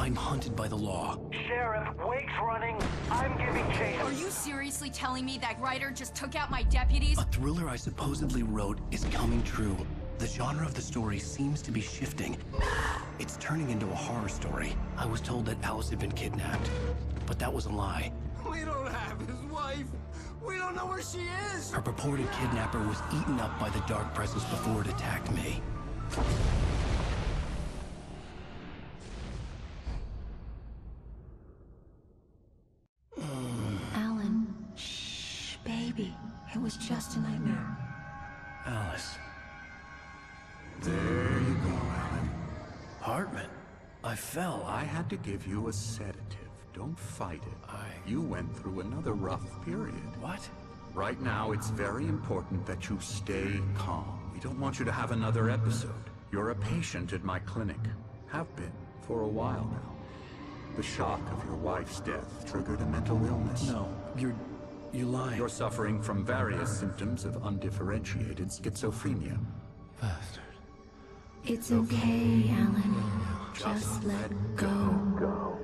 I'm hunted by the law. Sheriff, Wake's running. I'm giving chase. Are you seriously telling me that writer just took out my deputies? A thriller I supposedly wrote is coming true. The genre of the story seems to be shifting. It's turning into a horror story. I was told that Alice had been kidnapped, but that was a lie. We don't have his wife. We don't know where she is. Her purported kidnapper was eaten up by the dark presence before it attacked me. Alan, shh, baby. It was just a nightmare. Alice. There you go, Alan. Hartman. I fell. I had to give you a sedative. Don't fight it. You went through another rough period. What? Right now, it's very important that you stay calm. We don't want you to have another episode. You're a patient at my clinic. Have been for a while now. The shock of your wife's death triggered a mental illness. No, you lied. You're suffering from various symptoms of undifferentiated schizophrenia. Bastard. It's okay, Alan. Just let go.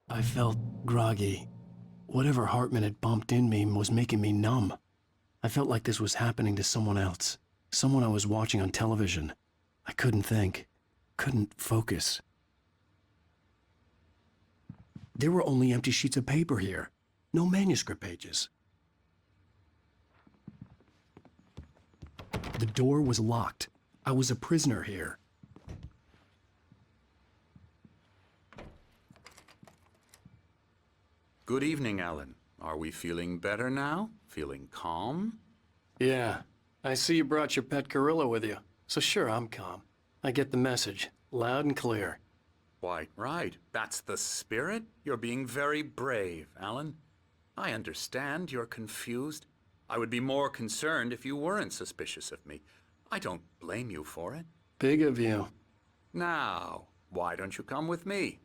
I felt groggy. Whatever Hartman had bumped in me was making me numb. I felt like this was happening to someone else. Someone I was watching on television. I couldn't think. Couldn't focus. There were only empty sheets of paper here. No manuscript pages. The door was locked. I was a prisoner here. Good evening, Alan. Are we feeling better now? Feeling calm? Yeah. I see you brought your pet gorilla with you. So sure, I'm calm. I get the message. Loud and clear. Quite right. That's the spirit. You're being very brave, Alan. I understand you're confused. I would be more concerned if you weren't suspicious of me. I don't blame you for it. Big of you. Now, why don't you come with me?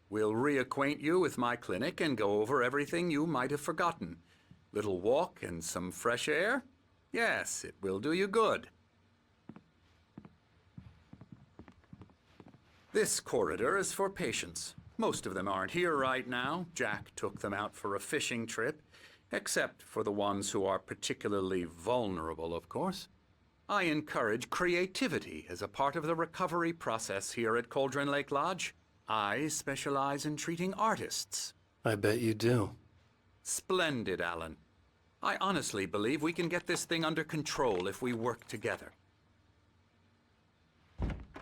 We'll reacquaint you with my clinic and go over everything you might have forgotten. Little walk and some fresh air? Yes, it will do you good. This corridor is for patients. Most of them aren't here right now. Jack took them out for a fishing trip, except for the ones who are particularly vulnerable, of course. I encourage creativity as a part of the recovery process here at Cauldron Lake Lodge. I specialize in treating artists. I bet you do. Splendid, Alan. I honestly believe we can get this thing under control if we work together.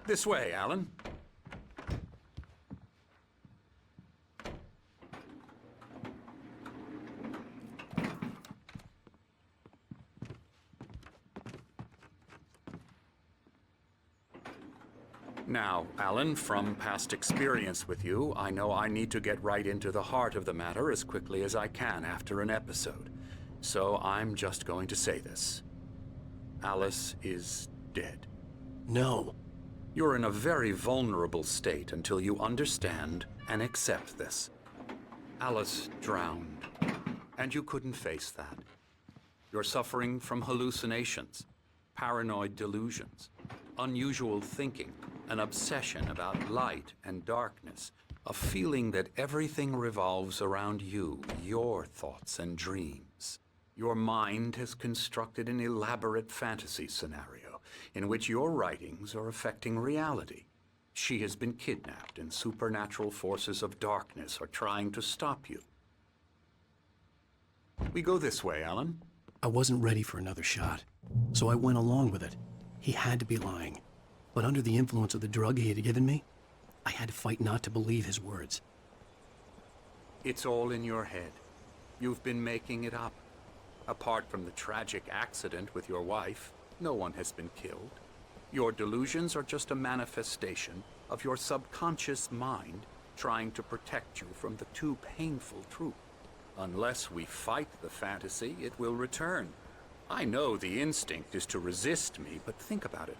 This way, Alan. Now, Alan, from past experience with you, I know I need to get right into the heart of the matter as quickly as I can after an episode. So I'm just going to say this. Alice is dead. No. You're in a very vulnerable state until you understand and accept this. Alice drowned, and you couldn't face that. You're suffering from hallucinations, paranoid delusions, unusual thinking, an obsession about light and darkness, a feeling that everything revolves around you, your thoughts and dreams. Your mind has constructed an elaborate fantasy scenario in which your writings are affecting reality. She has been kidnapped and supernatural forces of darkness are trying to stop you. We go this way, Alan. I wasn't ready for another shot, so I went along with it. He had to be lying. But under the influence of the drug he had given me, I had to fight not to believe his words. It's all in your head. You've been making it up. Apart from the tragic accident with your wife, no one has been killed. Your delusions are just a manifestation of your subconscious mind trying to protect you from the too painful truth. Unless we fight the fantasy, it will return. I know the instinct is to resist me, but think about it.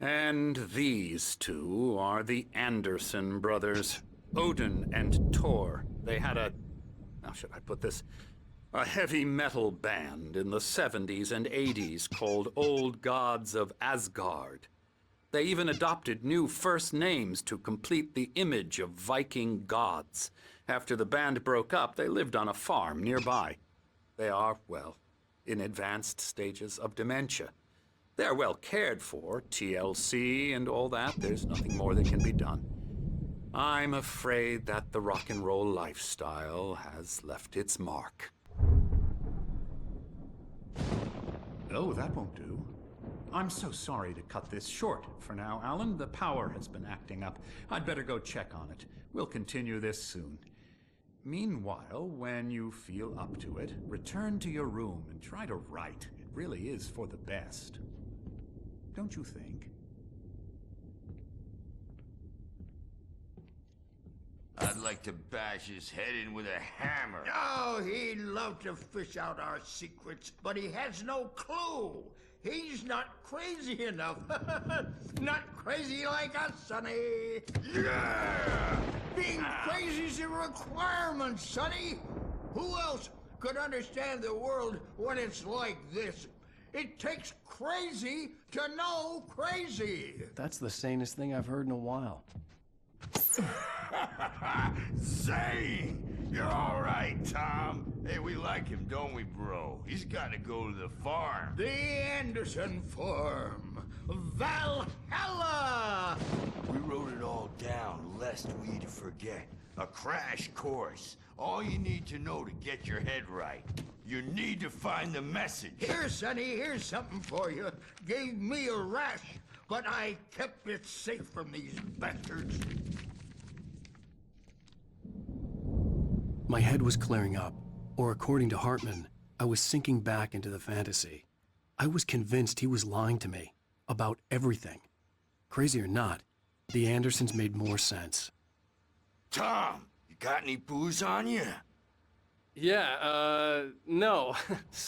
And these two are the Anderson brothers, Odin and Tor. They had how should I put this? A heavy metal band in the 70s and 80s called Old Gods of Asgard. They even adopted new first names to complete the image of Viking gods. After the band broke up, they lived on a farm nearby. They are, well, in advanced stages of dementia. They're well cared for, TLC and all that. There's nothing more that can be done. I'm afraid that the rock and roll lifestyle has left its mark. Oh, that won't do. I'm so sorry to cut this short for now, Alan. The power has been acting up. I'd better go check on it. We'll continue this soon. Meanwhile, when you feel up to it, return to your room and try to write. It really is for the best. Don't you think? I'd like to bash his head in with a hammer. Oh, he'd love to fish out our secrets, but he has no clue. He's not crazy enough. Not crazy like us, Sonny. Yeah! Being crazy's a requirement, Sonny. Who else could understand the world when it's like this? It takes crazy to know crazy. That's the sanest thing I've heard in a while. Zane! You're all right, Tom. Hey, we like him, don't we, bro? He's got to go to the farm. The Anderson Farm. Valhalla! We wrote it all down, lest we'd forget. A crash course. All you need to know to get your head right. You need to find the message. Here, Sonny, here's something for you. Gave me a rash, but I kept it safe from these bastards. My head was clearing up, or according to Hartman, I was sinking back into the fantasy. I was convinced he was lying to me about everything. Crazy or not, the Andersons made more sense. Tom, you got any booze on you? Yeah, no.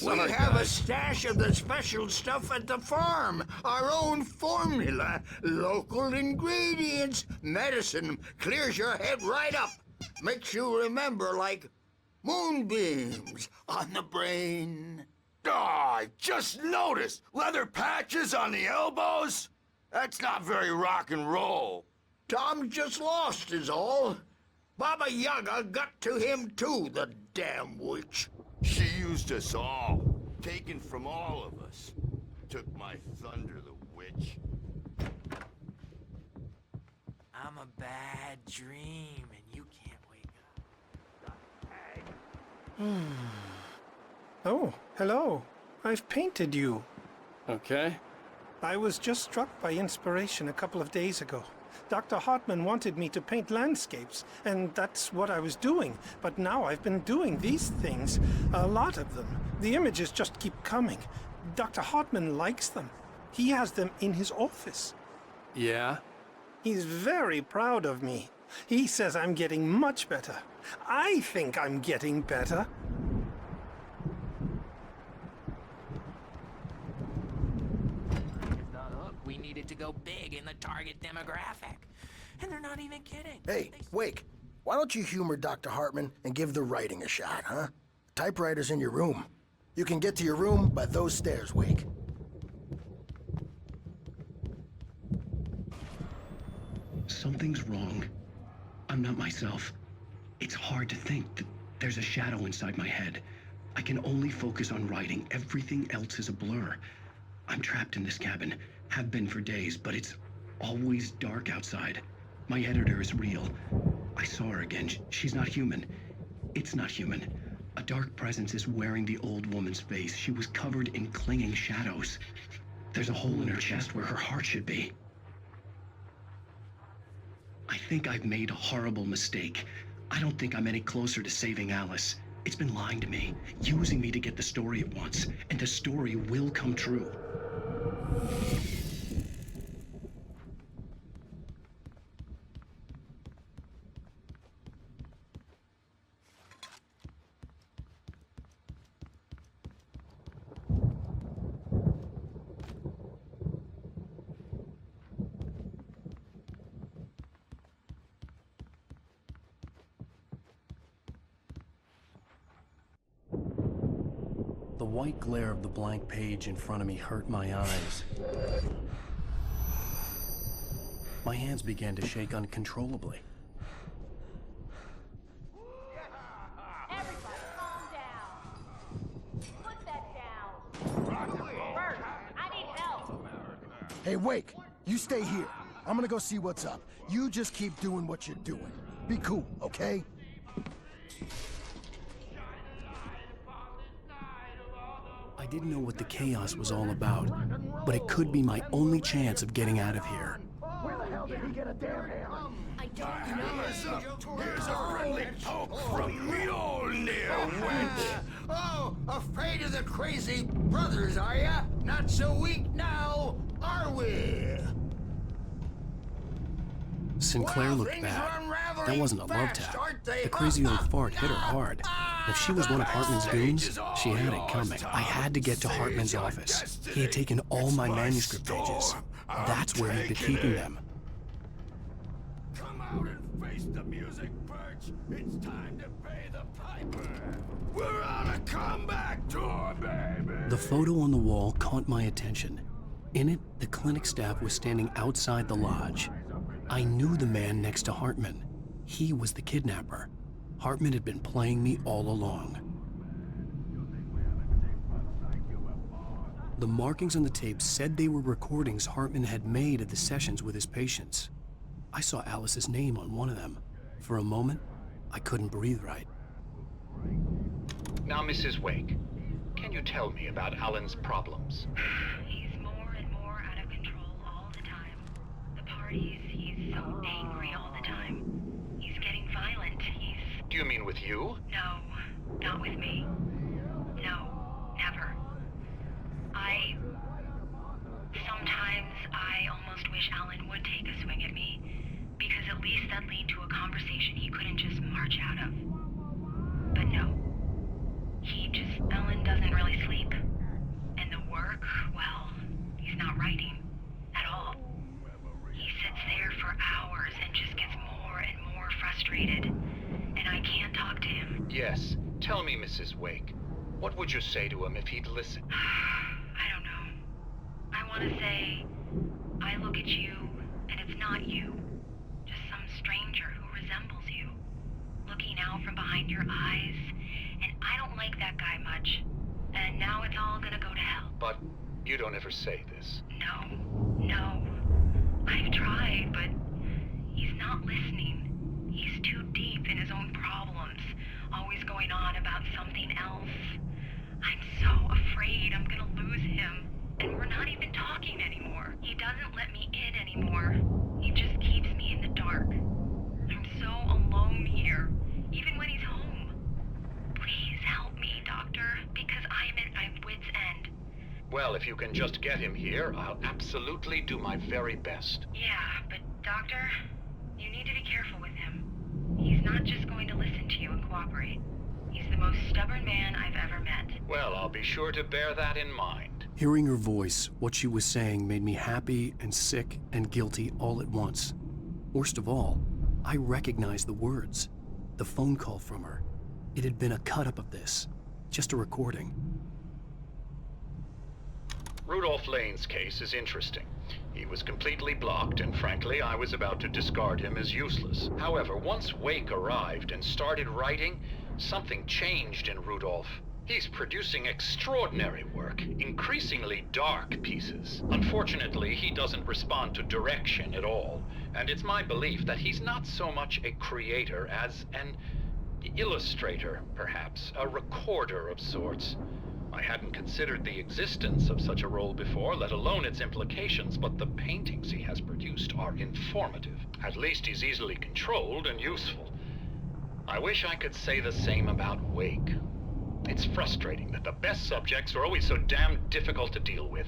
We have a stash of the special stuff at the farm. Our own formula. Local ingredients. Medicine clears your head right up. Makes you remember like moonbeams on the brain. Oh, I just noticed. Leather patches on the elbows? That's not very rock and roll. Tom just lost is all. Baba Yaga got to him too, the damn witch. She used us all. Taken from all of us. Took my thunder, the witch. I'm a bad dream, and you can't wake up. Oh, hello. I've painted you. Okay. I was just struck by inspiration a couple of days ago. Dr. Hartman wanted me to paint landscapes, and that's what I was doing. But now I've been doing these things, a lot of them. The images just keep coming. Dr. Hartman likes them. He has them in his office. Yeah? He's very proud of me. He says I'm getting much better. I think I'm getting better. We needed to go big in the target demographic. And they're not even kidding. Hey, Wake, why don't you humor Dr. Hartman and give the writing a shot, huh? Typewriter's in your room. You can get to your room by those stairs, Wake. Something's wrong. I'm not myself. It's hard to think that there's a shadow inside my head. I can only focus on writing. Everything else is a blur. I'm trapped in this cabin. Have been for days, but it's always dark outside. My editor is real. I saw her again. She's not human. It's not human. A dark presence is wearing the old woman's face. She was covered in clinging shadows. There's a hole in her chest where her heart should be. I think I've made a horrible mistake. I don't think I'm any closer to saving Alice. It's been lying to me, using me to get the story it wants, and the story will come true. The white glare of the blank page in front of me hurt my eyes. My hands began to shake uncontrollably. Everybody, calm down. Put that down. Bert, I need help. Hey, Wake, you stay here. I'm gonna go see what's up. You just keep doing what you're doing. Be cool, okay? I didn't know what the chaos was all about, but it could be my only chance of getting out of here. Where the hell did he get a damn hammer? I don't know. Here's a friendly poke from Mjolnir, wench. Oh, afraid of the crazy brothers, are ya? Not so weak now, are we? Sinclair Well, looked things bad. are unraveling That wasn't a love fast, tap. aren't they? The crazy old fart hit her hard. If she was one of Hartman's goons, she had it coming. I had to get to Hartman's office. He had taken all my manuscript pages. That's where he'd been keeping them. Come out and face the music, Birch. It's time to pay the piper. We're on a comeback tour, baby. The photo on the wall caught my attention. In it, the clinic staff was standing outside the lodge. I knew the man next to Hartman. He was the kidnapper. Hartman had been playing me all along. The markings on the tape said they were recordings Hartman had made of the sessions with his patients. I saw Alice's name on one of them. For a moment, I couldn't breathe right. Now, Mrs. Wake, can you tell me about Alan's problems? He's more and more out of control all the time. The parties, he's so angry all the time. He's getting violent. Do you mean with you? No, not with me. No, never. Sometimes I almost wish Alan would take a swing at me, because at least that'd lead to a conversation he couldn't just march out of. But no. Alan doesn't really sleep. And the work, well, he's not writing at all. He sits there for hours and just gets more and more frustrated. And I can't talk to him. Yes. Tell me, Mrs. Wake. What would you say to him if he'd listen? I don't know. I want to say, I look at you, and it's not you. Just some stranger who resembles you. Looking out from behind your eyes, and I don't like that guy much. And now it's all gonna go to hell. But you don't ever say this. No. I've tried, but he's not listening. He's too deep in his own problems, always going on about something else. I'm so afraid I'm gonna lose him, and we're not even talking anymore. He doesn't let me in anymore. He just keeps me in the dark. I'm so alone here, even when he's home. Please help me, Doctor, because I'm at my wit's end. Well, if you can just get him here, I'll absolutely do my very best. Yeah, but Doctor, you need to be careful with him. He's not just going to listen to you and cooperate. He's the most stubborn man I've ever met. Well, I'll be sure to bear that in mind. Hearing her voice, what she was saying made me happy and sick and guilty all at once. Worst of all, I recognized the words. The phone call from her. It had been a cut-up of this. Just a recording. Rudolph Lane's case is interesting. He was completely blocked, and frankly, I was about to discard him as useless. However, once Wake arrived and started writing, something changed in Rudolph. He's producing extraordinary work, increasingly dark pieces. Unfortunately, he doesn't respond to direction at all, and it's my belief that he's not so much a creator as an illustrator, perhaps, a recorder of sorts. I hadn't considered the existence of such a role before, let alone its implications, but the paintings he has produced are informative. At least he's easily controlled and useful. I wish I could say the same about Wake. It's frustrating that the best subjects are always so damn difficult to deal with.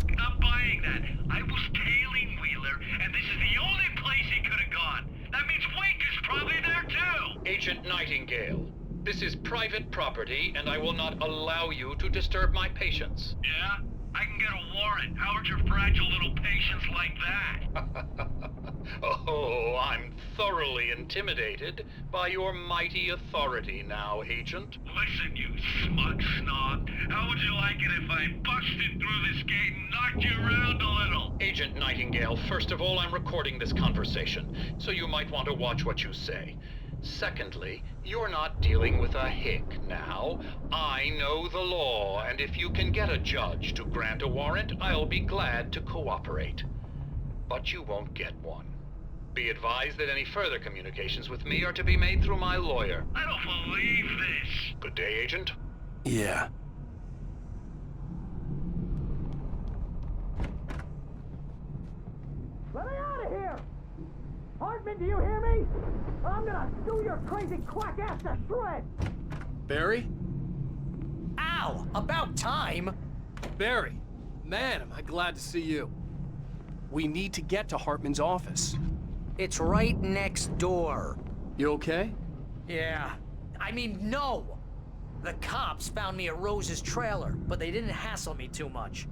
Not buying that. I was tailing Wheeler, and this is the only place he could have gone. That means Wake is probably there too! Agent Nightingale, this is private property, and I will not allow you to disturb my patients. Yeah? I can get a warrant. How would your fragile little patience like that? Oh, I'm thoroughly intimidated by your mighty authority now, Agent. Listen, you smug snob. How would you like it if I busted through this gate and knocked you around a little? Agent Nightingale, first of all, I'm recording this conversation, so you might want to watch what you say. Secondly, you're not dealing with a hick now. I know the law, and if you can get a judge to grant a warrant, I'll be glad to cooperate. But you won't get one. Be advised that any further communications with me are to be made through my lawyer. I don't believe this. Good day, Agent. Yeah. Let me out of here! Hartman, do you hear me? I'm gonna sue your crazy quack ass to shreds! Barry? Ow! About time! Barry! Man, am I glad to see you. We need to get to Hartman's office. It's right next door. You okay? Yeah. I mean, no! The cops found me at Rose's trailer, but they didn't hassle me too much.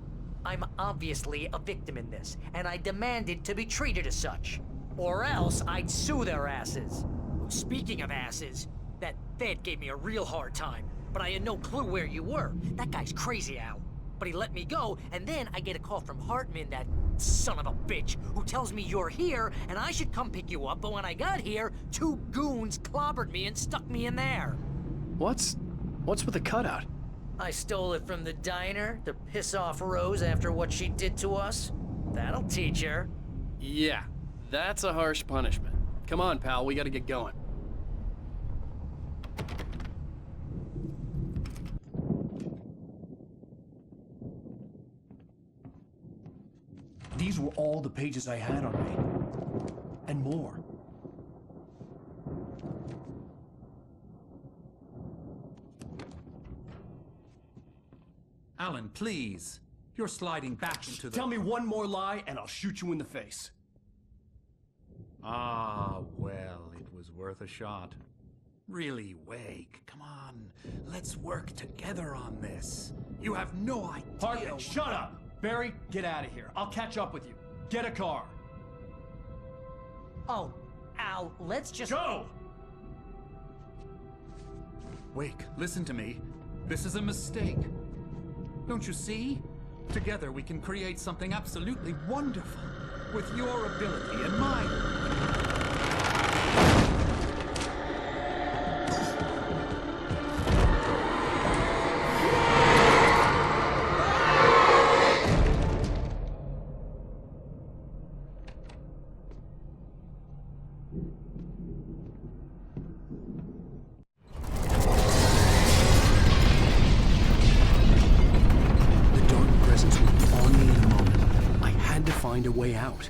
I'm obviously a victim in this, and I demanded to be treated as such. Or else I'd sue their asses. Speaking of asses, that Fed gave me a real hard time, but I had no clue where you were. That guy's crazy, Al. But he let me go, and then I get a call from Hartman, that son of a bitch, who tells me you're here, and I should come pick you up, but when I got here, 2 goons clobbered me and stuck me in there. What's with the cutout? I stole it from the diner to piss off Rose after what she did to us. That'll teach her. Yeah, that's a harsh punishment. Come on, pal, we gotta get going. These were all the pages I had on me. And more. Alan, please. You're sliding back into the... Tell me one more lie and I'll shoot you in the face. Ah, well, it was worth a shot. Really, Wake, come on. Let's work together on this. You have no idea... Hartman, shut up! Barry, get out of here. I'll catch up with you. Get a car. Oh, Al, let's just... Go! Wake, listen to me. This is a mistake. Don't you see? Together we can create something absolutely wonderful. With your ability and mine. Find a way out.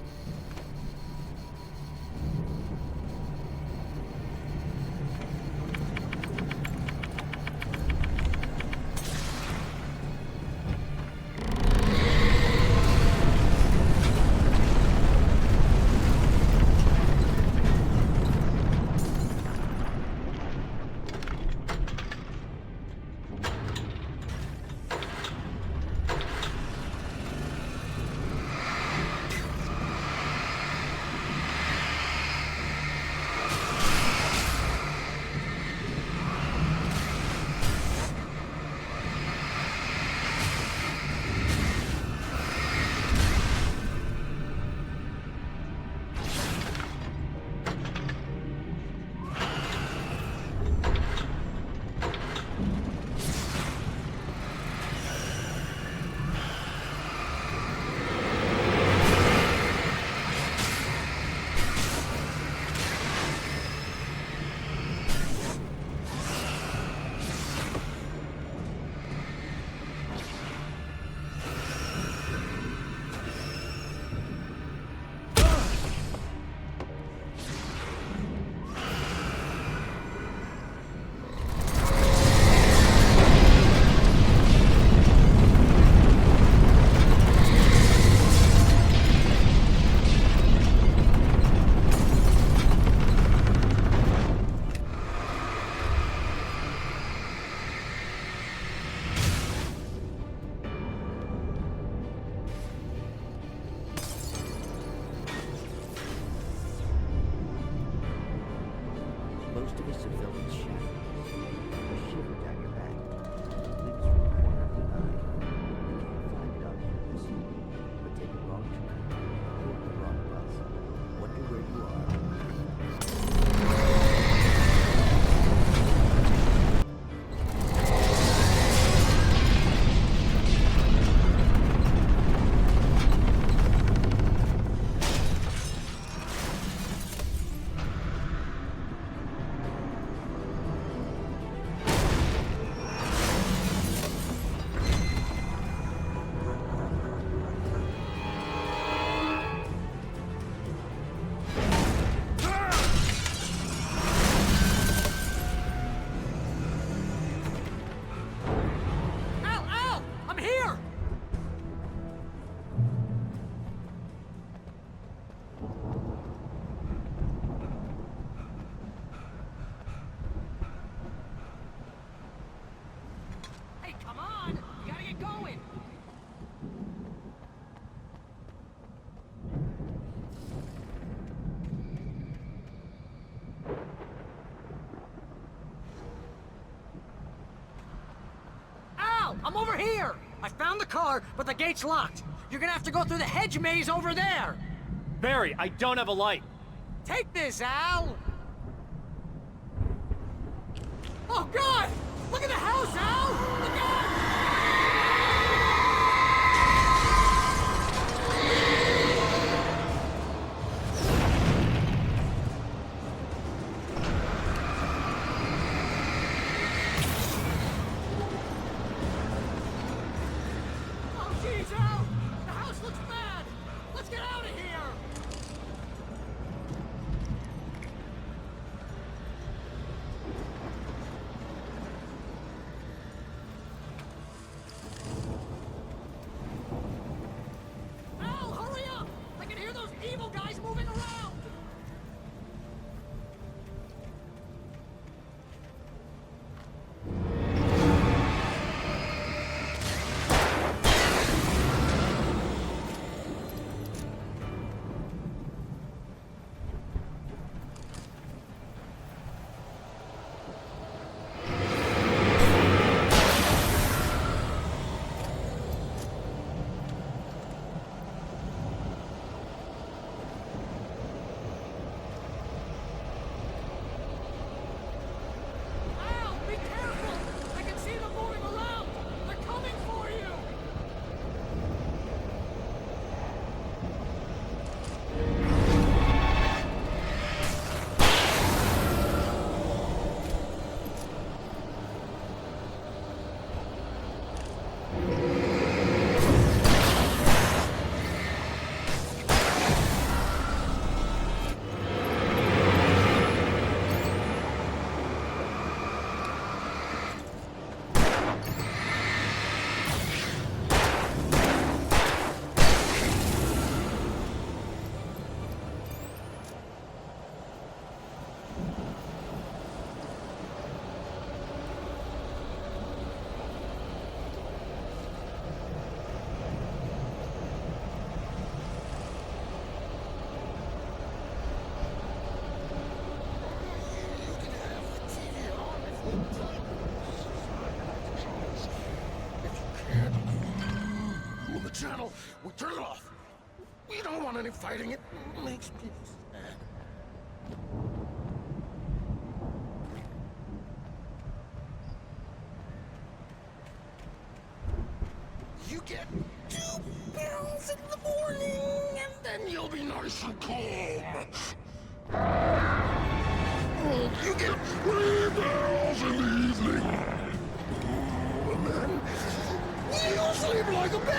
Most of us are filled with shadows. A shiver down your back. Limbs from the corner of the eye. You can't find it on purpose. But take a wrong turn. You're on the wrong bus. Wonder where you are. I'm over here! I found the car, but the gate's locked. You're gonna have to go through the hedge maze over there! Barry, I don't have a light. Take this, Al! Oh, God! Look at the house, Al! Look out! Channel, we turn it off. We don't want any fighting. It makes me sad. You get 2 pills in the morning, and then you'll be nice and calm. You get 3 pills in the evening, and then you'll sleep like a baby.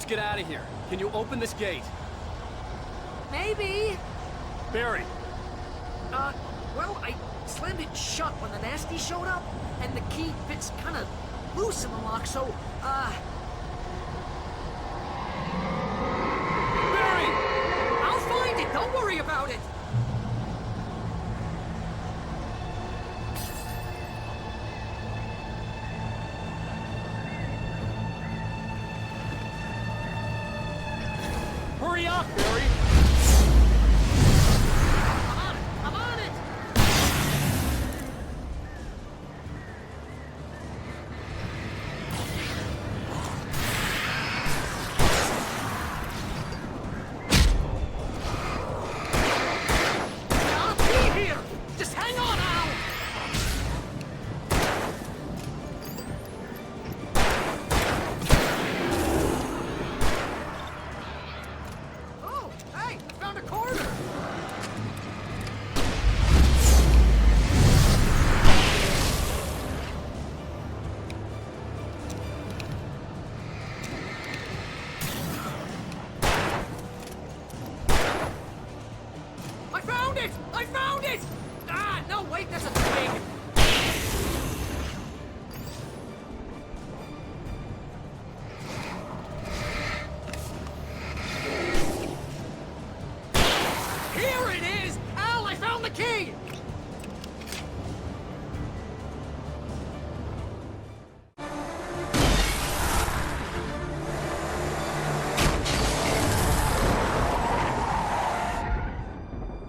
Let's get out of here. Can you open this gate? Maybe. Barry. Well, I slammed it shut when the nasty showed up, and the key fits kind of loose in the lock, so, Barry! I'll find it! Don't worry about it! Hurry up, Barry! I'm on it! I'll be here! Just hang on, Al! Oh, hey, found a corner! I found it! I found it! Ah, no, wait, that's a twig! Here it is! Al, I found the key!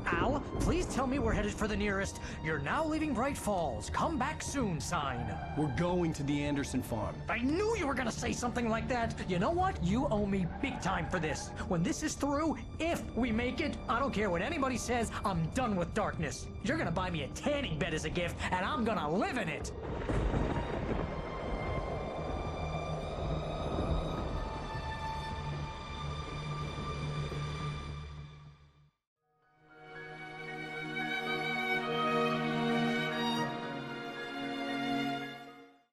Al, please tell me we're headed for the nearest "You're now leaving Bright Falls. Come back soon" sign. We're going to the Anderson farm. I knew you were gonna say something like that. You know what? You owe me big time for this. When this is through, if we make it, I don't care what anybody says, I'm done with darkness. You're gonna buy me a tanning bed as a gift, and I'm gonna live in it.